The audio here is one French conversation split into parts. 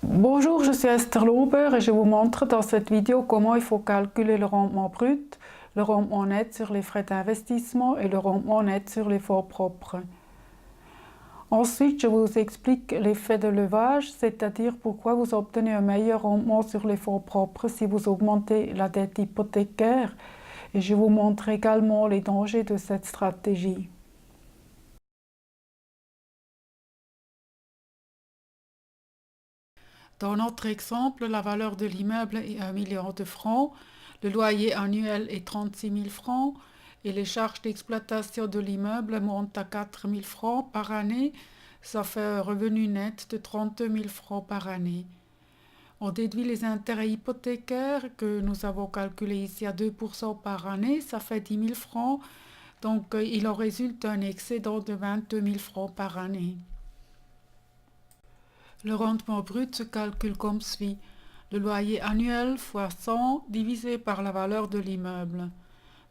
Bonjour, je suis Esther Lauber et je vous montre dans cette vidéo comment il faut calculer le rendement brut, le rendement net sur les frais d'investissement et le rendement net sur les fonds propres. Ensuite, je vous explique l'effet de levage, c'est-à-dire pourquoi vous obtenez un meilleur rendement sur les fonds propres si vous augmentez la dette hypothécaire, et je vous montre également les dangers de cette stratégie. Dans notre exemple, la valeur de l'immeuble est 1 million de francs, le loyer annuel est 36 000 francs et les charges d'exploitation de l'immeuble montent à 4 000 francs par année. Ça fait un revenu net de 32 000 francs par année. On déduit les intérêts hypothécaires que nous avons calculés ici à 2% par année, ça fait 10 000 francs. Donc il en résulte un excédent de 22 000 francs par année. Le rendement brut se calcule comme suit. Le loyer annuel fois 100 divisé par la valeur de l'immeuble.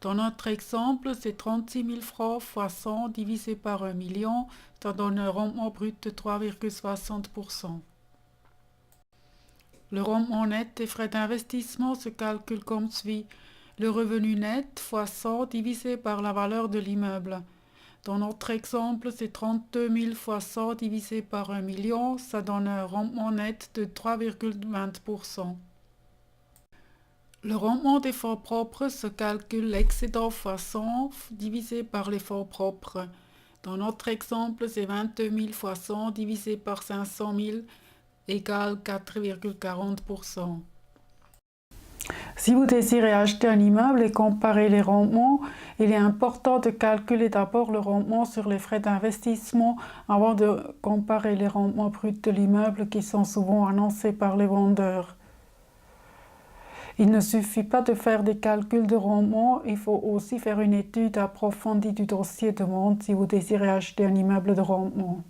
Dans notre exemple, c'est 36 000 francs fois 100 divisé par 1 million, ça donne un rendement brut de 3,60%. Le rendement net des frais d'investissement se calcule comme suit. Le revenu net fois 100 divisé par la valeur de l'immeuble. Dans notre exemple, c'est 32 000 fois 100 divisé par 1 million, ça donne un rendement net de 3,20%. Le rendement des fonds propres se calcule l'excédent fois 100 divisé par les fonds propres. Dans notre exemple, c'est 22 000 fois 100 divisé par 500 000 égale 4,40%. Si vous désirez acheter un immeuble et comparer les rendements, il est important de calculer d'abord le rendement sur les frais d'investissement avant de comparer les rendements bruts de l'immeuble qui sont souvent annoncés par les vendeurs. Il ne suffit pas de faire des calculs de rendement, il faut aussi faire une étude approfondie du dossier de vente si vous désirez acheter un immeuble de rendement.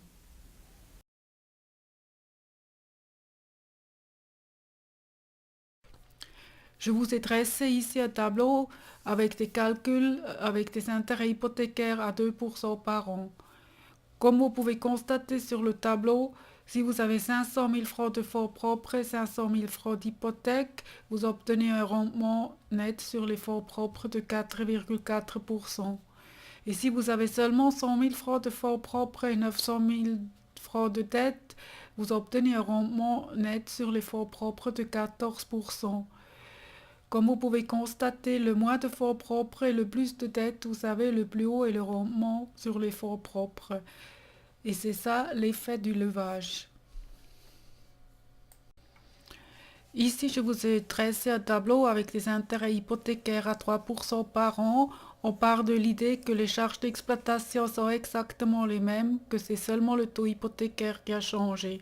Je vous ai dressé ici un tableau avec des calculs avec des intérêts hypothécaires à 2% par an. Comme vous pouvez constater sur le tableau, si vous avez 500 000 francs de fonds propres et 500 000 francs d'hypothèque, vous obtenez un rendement net sur les fonds propres de 4,4%. Et si vous avez seulement 100 000 francs de fonds propres et 900 000 francs de dette, vous obtenez un rendement net sur les fonds propres de 14%. Comme vous pouvez constater, le moins de fonds propres et le plus de dettes, vous savez, le plus haut est le rendement sur les fonds propres. Et c'est ça l'effet du levage. Ici, je vous ai dressé un tableau avec des intérêts hypothécaires à 3% par an. On part de l'idée que les charges d'exploitation sont exactement les mêmes, que c'est seulement le taux hypothécaire qui a changé.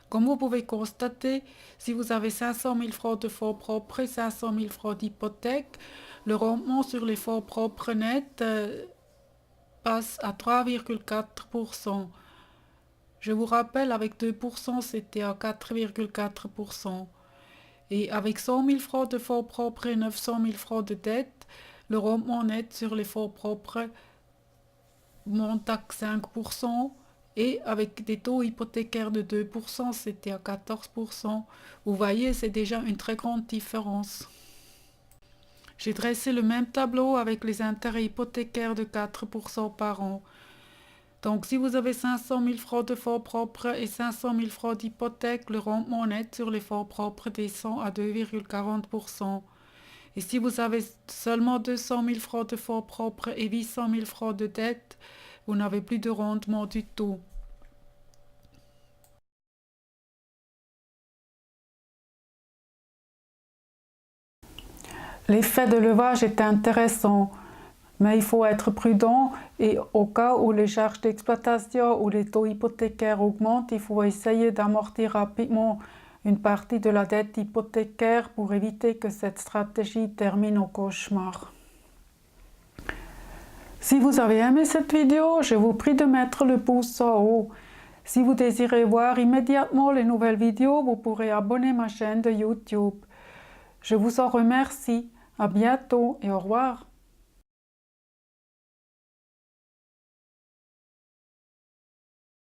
Comme vous pouvez constater, si vous avez 500 000 francs de fonds propres et 500 000 francs d'hypothèque, le rendement sur les fonds propres nets passe à 3,4%. Je vous rappelle, avec 2%, c'était à 4,4%. Et avec 100 000 francs de fonds propres et 900 000 francs de dette, le rendement net sur les fonds propres monte à 5%. Et avec des taux hypothécaires de 2%, c'était à 14%. Vous voyez, c'est déjà une très grande différence. J'ai dressé le même tableau avec les intérêts hypothécaires de 4% par an. Donc, si vous avez 500 000 francs de fonds propres et 500 000 francs d'hypothèque, le rendement net sur les fonds propres descend à 2,40%. Et si vous avez seulement 200 000 francs de fonds propres et 800 000 francs de dette, vous n'avez plus de rendement du tout. L'effet de levage est intéressant, mais il faut être prudent et au cas où les charges d'exploitation ou les taux hypothécaires augmentent, il faut essayer d'amortir rapidement une partie de la dette hypothécaire pour éviter que cette stratégie termine au cauchemar. Si vous avez aimé cette vidéo, je vous prie de mettre le pouce en haut. Si vous désirez voir immédiatement les nouvelles vidéos, vous pourrez abonner ma chaîne de YouTube. Je vous en remercie. À bientôt et au revoir.